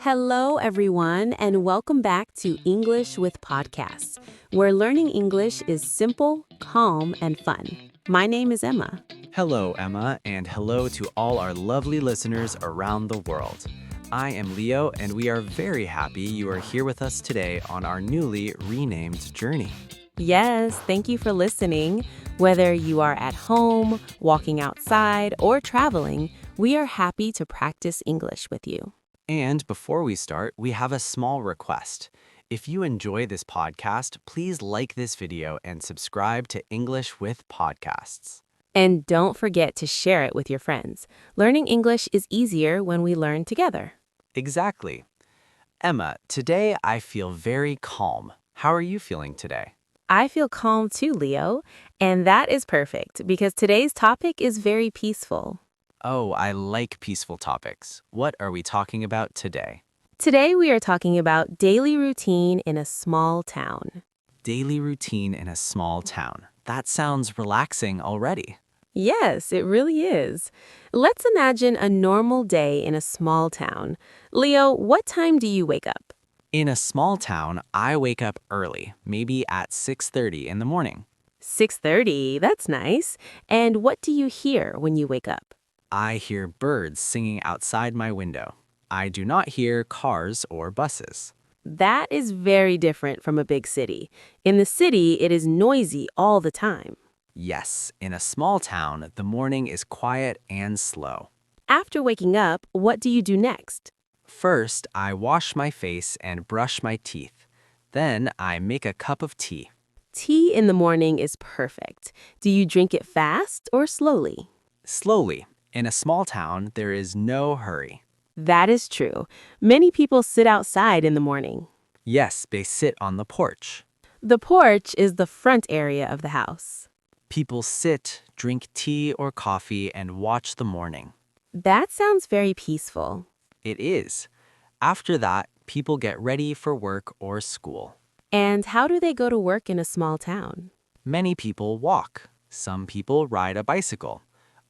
Hello, everyone, and welcome back to English with Podcasts, where learning English is simple, calm, and fun. My name is Emma. Hello, Emma, and hello to all our lovely listeners around the world. I am Leo, and we are very happy you are here with us today on our newly renamed journey. Yes, thank you for listening. Whether you are at home, walking outside, or traveling, we are happy to practice English with you. And before we start, we have a small request. If you enjoy this podcast, please like this video and subscribe to English with Podcasts. And don't forget to share it with your friends. Learning English is easier when we learn together. Exactly. Emma, today I feel very calm. How are you feeling today? I feel calm too, Leo, and that is perfect because today's topic is very peaceful. Oh, I like peaceful topics. What are we talking about today? Today we are talking about daily routine in a small town. Daily routine in a small town. That sounds relaxing already. Yes, it really is. Let's imagine a normal day in a small town. Leo, what time do you wake up? In a small town, I wake up early, maybe at 6:30 in the morning. 6:30, that's nice. And what do you hear when you wake up? I hear birds singing outside my window. I do not hear cars or buses. That is very different from a big city. In the city, it is noisy all the time. Yes, in a small town, the morning is quiet and slow. After waking up, what do you do next? First, I wash my face and brush my teeth. Then, I make a cup of tea. Tea in the morning is perfect. Do you drink it fast or slowly? Slowly. In a small town, there is no hurry. That is true. Many people sit outside in the morning. Yes, they sit on the porch. The porch is the front area of the house. People sit, drink tea or coffee, and watch the morning. That sounds very peaceful. It is. After that, people get ready for work or school. And how do they go to work in a small town? Many people walk. Some people ride a bicycle.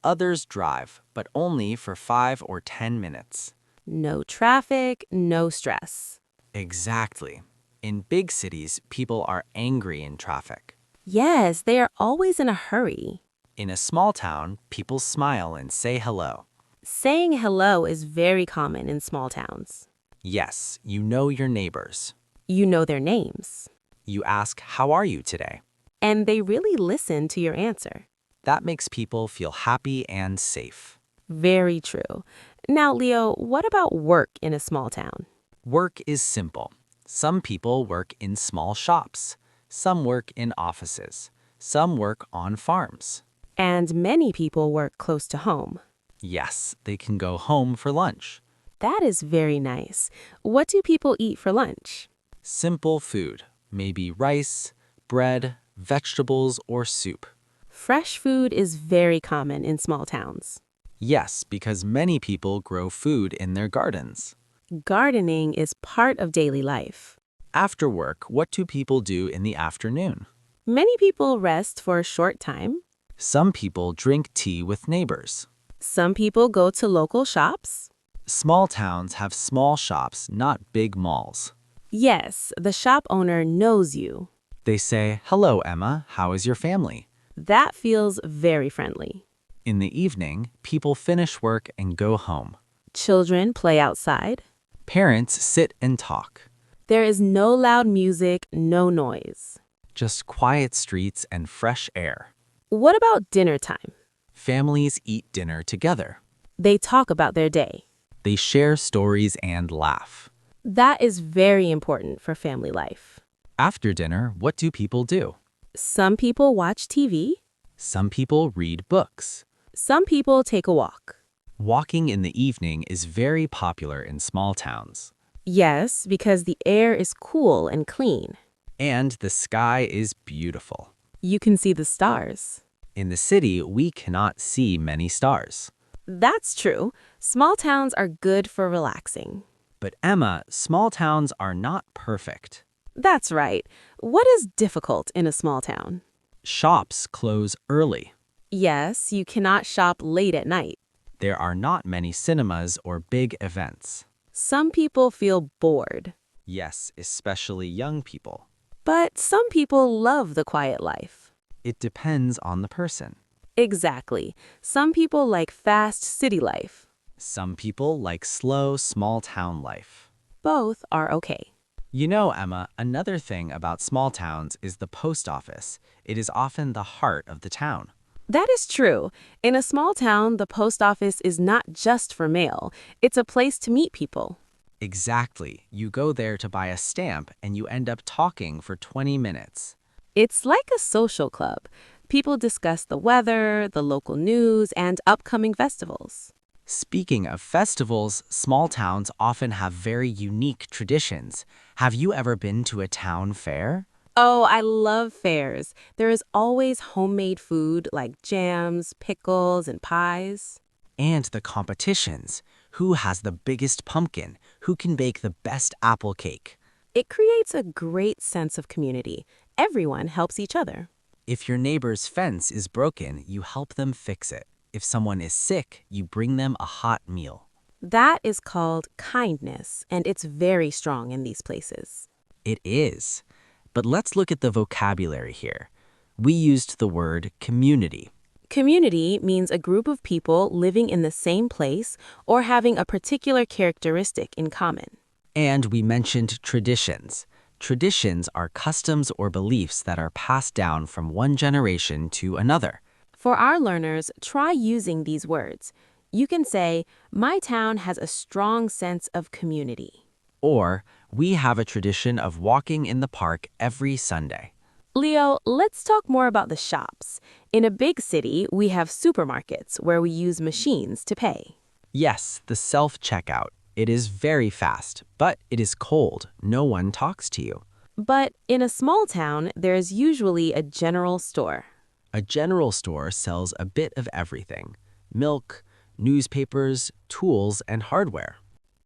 Others drive, but only for 5 or 10 minutes. No traffic, no stress. Exactly. In big cities, people are angry in traffic. Yes, they are always in a hurry. In a small town, people smile and say hello. Saying hello is very common in small towns. Yes, you know your neighbors. You know their names. You ask, "How are you today?" And they really listen to your answer. That makes people feel happy and safe. Very true. Now, Leo, what about work in a small town? Work is simple. Some people work in small shops. Some work in offices. Some work on farms. And many people work close to home. Yes, they can go home for lunch. That is very nice. What do people eat for lunch? Simple food, maybe rice, bread, vegetables, or soup. Fresh food is very common in small towns. Yes, because many people grow food in their gardens. Gardening is part of daily life. After work, what do people do in the afternoon? Many people rest for a short time. Some people drink tea with neighbors. Some people go to local shops. Small towns have small shops, not big malls. Yes, the shop owner knows you. They say, "Hello, Emma, how is your family?" That feels very friendly. In the evening, people finish work and go home. Children play outside. Parents sit and talk. There is no loud music, no noise. Just quiet streets and fresh air. What about dinner time? Families eat dinner together. They talk about their day. They share stories and laugh. That is very important for family life. After dinner, what do people do? Some people watch TV. Some people read books. Some people take a walk. Walking in the evening is very popular in small towns. Yes, because the air is cool and clean. And the sky is beautiful. You can see the stars. In the city, we cannot see many stars. That's true. Small towns are good for relaxing. But Emma, small towns are not perfect. That's right. What is difficult in a small town? Shops close early. Yes, you cannot shop late at night. There are not many cinemas or big events. Some people feel bored, Yes, especially young people. but some people love the quiet life. It depends on the person. Exactly. Some people like fast city life. Some people like slow, small town life. Both are okay. You know, Emma, another thing about small towns is the post office. It is often the heart of the town. That is true. In a small town, the post office is not just for mail. It's a place to meet people. Exactly. You go there to buy a stamp and you end up talking for 20 minutes. It's like a social club. People discuss the weather, the local news, and upcoming festivals. Speaking of festivals, small towns often have very unique traditions. Have you ever been to a town fair? Oh, I love fairs. There is always homemade food like jams, pickles, and pies. And the competitions. Who has the biggest pumpkin? Who can bake the best apple cake? It creates a great sense of community. Everyone helps each other. If your neighbor's fence is broken, you help them fix it. If someone is sick, you bring them a hot meal. That is called kindness, and it's very strong in these places. It is. But let's look at the vocabulary here. We used the word community. Community means a group of people living in the same place or having a particular characteristic in common. And we mentioned traditions. Traditions are customs or beliefs that are passed down from one generation to another. For our learners, try using these words. You can say, my town has a strong sense of community. Or, we have a tradition of walking in the park every Sunday. Leo, let's talk more about the shops. In a big city, we have supermarkets where we use machines to pay. Yes, the self-checkout. It is very fast, but it is cold. No one talks to you. But in a small town, there's usually a general store. A general store sells a bit of everything: milk, newspapers, tools, and hardware.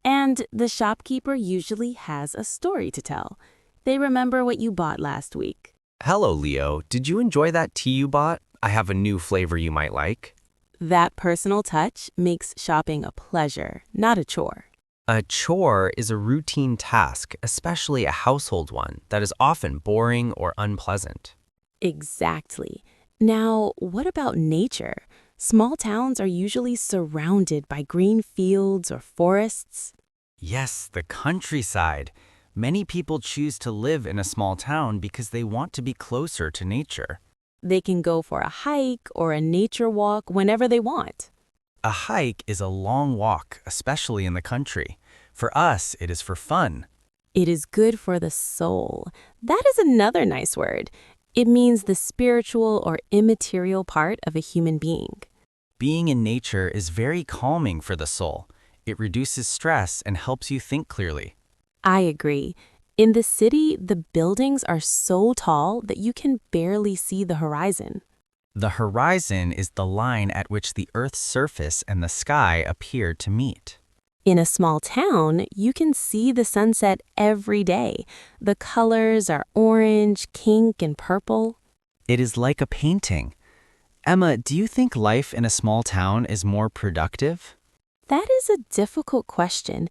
And the shopkeeper usually has a story to tell. They remember what you bought last week. Hello, Leo. Did you enjoy that tea you bought? I have a new flavor you might like. That personal touch makes shopping a pleasure, not a chore. A chore is a routine task, especially a household one, that is often boring or unpleasant. Exactly. Now, what about nature? Small towns are usually surrounded by green fields or forests. Yes, the countryside. Many people choose to live in a small town because they want to be closer to nature. They can go for a hike or a nature walk whenever they want. A hike is a long walk, especially in the country. For us, it is for fun. It is good for the soul. That is another nice word. It means the spiritual or immaterial part of a human being. Being in nature is very calming for the soul. It reduces stress and helps you think clearly. I agree. In the city, the buildings are so tall that you can barely see the horizon. The horizon is the line at which the Earth's surface and the sky appear to meet. In a small town, you can see the sunset every day. The colors are orange, pink, and purple. It is like a painting. Emma, do you think life in a small town is more productive? That is a difficult question.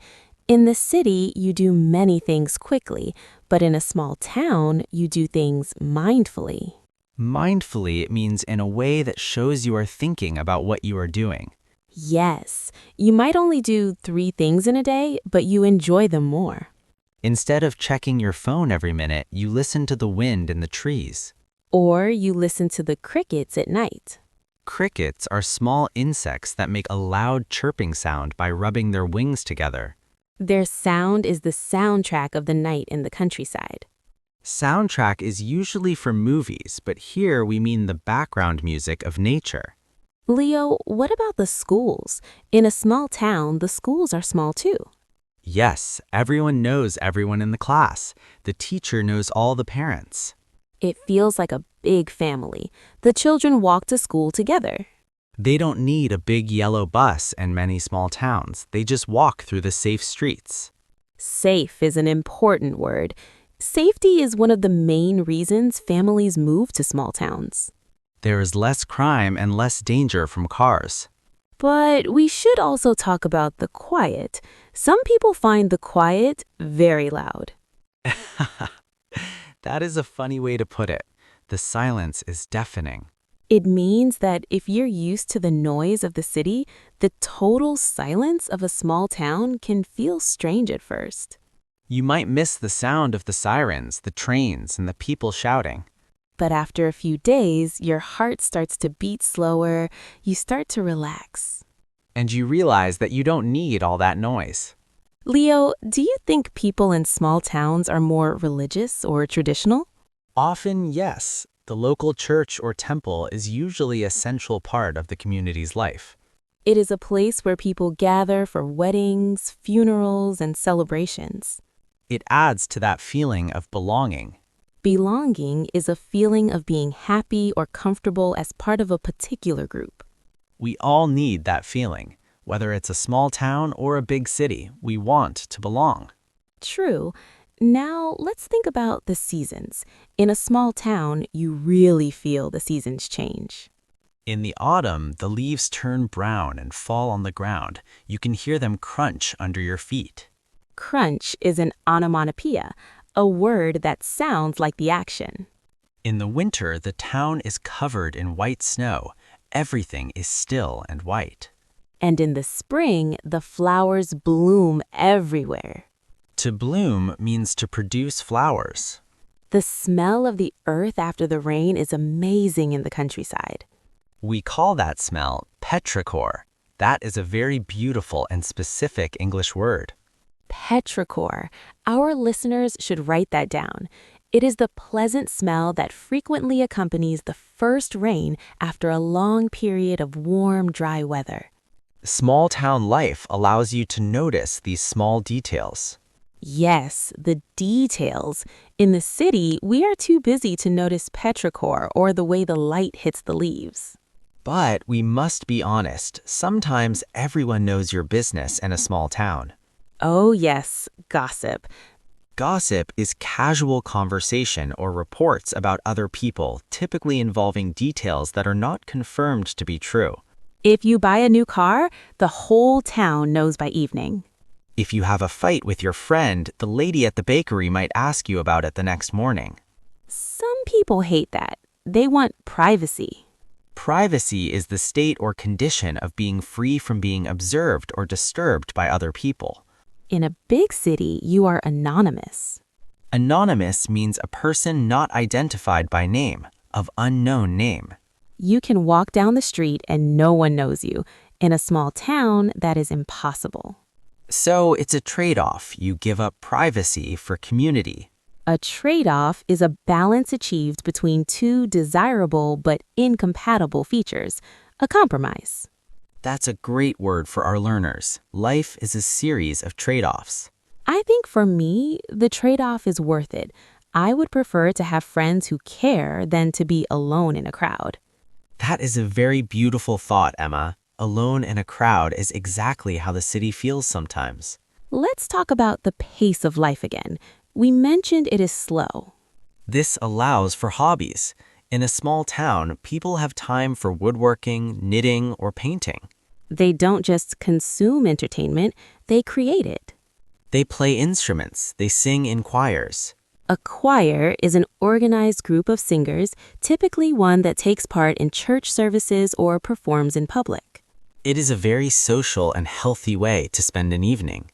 In the city, you do many things quickly, but in a small town, you do things mindfully. Mindfully, it means in a way that shows you are thinking about what you are doing. Yes, you might only do 3 things in a day, but you enjoy them more. Instead of checking your phone every minute, you listen to the wind in the trees. Or you listen to the crickets at night. Crickets are small insects that make a loud chirping sound by rubbing their wings together. Their sound is the soundtrack of the night in the countryside. Soundtrack is usually for movies, but here we mean the background music of nature. Leo, what about the schools? In a small town, the schools are small too. Yes, everyone knows everyone in the class. The teacher knows all the parents. It feels like a big family. The children walk to school together. They don't need a big yellow bus in many small towns. They just walk through the safe streets. Safe is an important word. Safety is one of the main reasons families move to small towns. There is less crime and less danger from cars. But we should also talk about the quiet. Some people find the quiet very loud. That is a funny way to put it. The silence is deafening. It means that if you're used to the noise of the city, the total silence of a small town can feel strange at first. You might miss the sound of the sirens, the trains, and the people shouting. But after a few days, your heart starts to beat slower, you start to relax. And you realize that you don't need all that noise. Leo, do you think people in small towns are more religious or traditional? Often, yes. The local church or temple is usually a central part of the community's life. It is a place where people gather for weddings, funerals, and celebrations. It adds to that feeling of belonging. Belonging is a feeling of being happy or comfortable as part of a particular group. We all need that feeling. Whether it's a small town or a big city, we want to belong. True. Now, let's think about the seasons. In a small town, you really feel the seasons change. In the autumn, the leaves turn brown and fall on the ground. You can hear them crunch under your feet. Crunch is an onomatopoeia, a word that sounds like the action. In the winter, the town is covered in white snow. Everything is still and white. And in the spring, the flowers bloom everywhere. To bloom means to produce flowers. The smell of the earth after the rain is amazing in the countryside. We call that smell petrichor. That is a very beautiful and specific English word. Petrichor. Our listeners should write that down. It is the pleasant smell that frequently accompanies the first rain after a long period of warm, dry weather. Small town life allows you to notice these small details. Yes, the details. In the city, we are too busy to notice petrichor or the way the light hits the leaves. But we must be honest, sometimes everyone knows your business in a small town. Oh yes, gossip. Gossip is casual conversation or reports about other people, typically involving details that are not confirmed to be true. If you buy a new car, the whole town knows by evening. If you have a fight with your friend, the lady at the bakery might ask you about it the next morning. Some people hate that. They want privacy. Privacy is the state or condition of being free from being observed or disturbed by other people. In a big city, you are anonymous. Anonymous means a person not identified by name, of unknown name. You can walk down the street and no one knows you. In a small town, that is impossible. So it's a trade-off. You give up privacy for community. A trade-off is a balance achieved between two desirable but incompatible features, a compromise. That's a great word for our learners. Life is a series of trade-offs. I think for me, the trade-off is worth it. I would prefer to have friends who care than to be alone in a crowd. That is a very beautiful thought, Emma. Alone in a crowd is exactly how the city feels sometimes. Let's talk about the pace of life again. We mentioned it is slow. This allows for hobbies. In a small town, people have time for woodworking, knitting, or painting. They don't just consume entertainment, they create it. They play instruments, they sing in choirs. A choir is an organized group of singers, typically one that takes part in church services or performs in public. It is a very social and healthy way to spend an evening.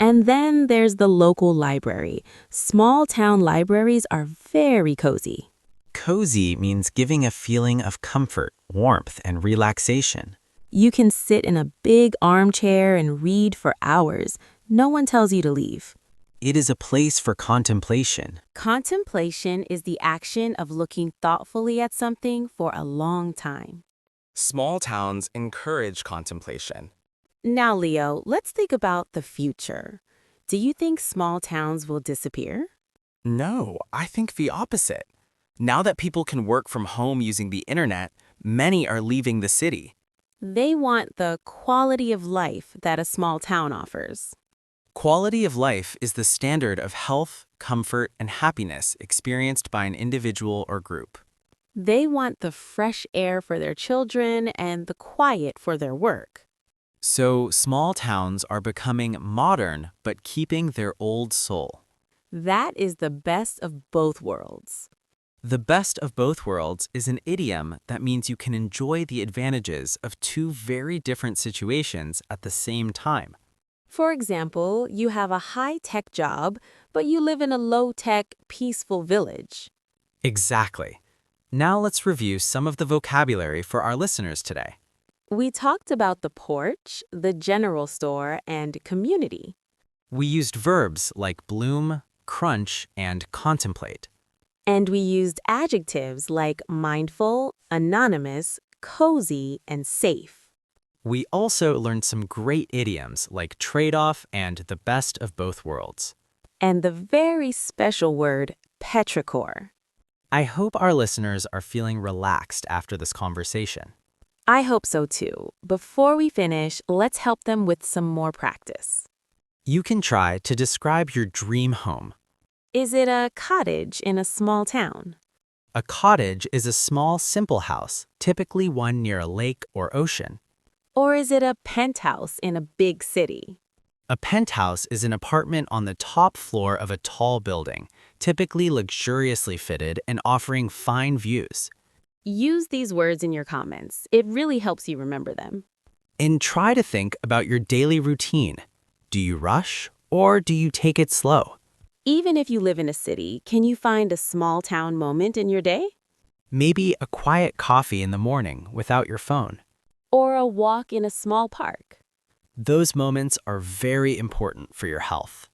And then there's the local library. Small town libraries are very cozy. Cozy means giving a feeling of comfort, warmth, and relaxation. You can sit in a big armchair and read for hours. No one tells you to leave. It is a place for contemplation. Contemplation is the action of looking thoughtfully at something for a long time. Small towns encourage contemplation. Now, Leo, let's think about the future. Do you think small towns will disappear? No, I think the opposite. Now that people can work from home using the internet, many are leaving the city. They want the quality of life that a small town offers. Quality of life is the standard of health, comfort, and happiness experienced by an individual or group. They want the fresh air for their children and the quiet for their work. So small towns are becoming modern but keeping their old soul. That is the best of both worlds. The best of both worlds is an idiom that means you can enjoy the advantages of two very different situations at the same time. For example, you have a high-tech job, but you live in a low-tech, peaceful village. Exactly. Now let's review some of the vocabulary for our listeners today. We talked about the porch, the general store, and community. We used verbs like bloom, crunch, and contemplate. And we used adjectives like mindful, anonymous, cozy, and safe. We also learned some great idioms like trade-off and the best of both worlds. And the very special word, petrichor. I hope our listeners are feeling relaxed after this conversation. I hope so too. Before we finish, let's help them with some more practice. You can try to describe your dream home. Is it a cottage in a small town? A cottage is a small, simple house, typically one near a lake or ocean. Or is it a penthouse in a big city? A penthouse is an apartment on the top floor of a tall building, typically luxuriously fitted and offering fine views. Use these words in your comments. It really helps you remember them. And try to think about your daily routine. Do you rush or do you take it slow? Even if you live in a city, can you find a small town moment in your day? Maybe a quiet coffee in the morning without your phone. Or a walk in a small park? Those moments are very important for your health.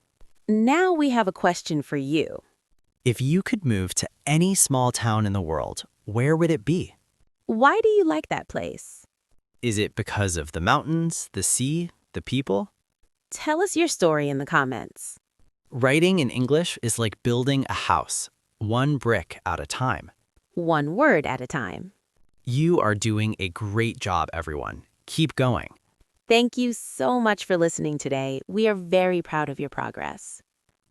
Now we have a question for you. If you could move to any small town in the world, where would it be? Why do you like that place? Is it because of the mountains, the sea, the people? Tell us your story in the comments. Writing in English is like building a house, one brick at a time. One word at a time. You are doing a great job, everyone. Keep going. Thank you so much for listening today. We are very proud of your progress.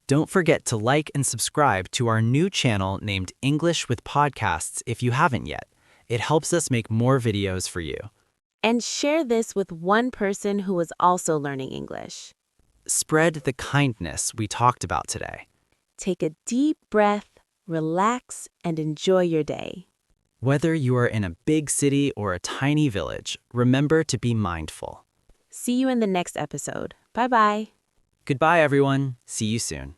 Don't forget to like and subscribe to our new channel named English with Podcasts if you haven't yet. It helps us make more videos for you. And share this with one person who is also learning English. Spread the kindness we talked about today. Take a deep breath, relax, and enjoy your day. Whether you are in a big city or a tiny village, remember to be mindful. See you in the next episode. Bye-bye. Goodbye, everyone. See you soon.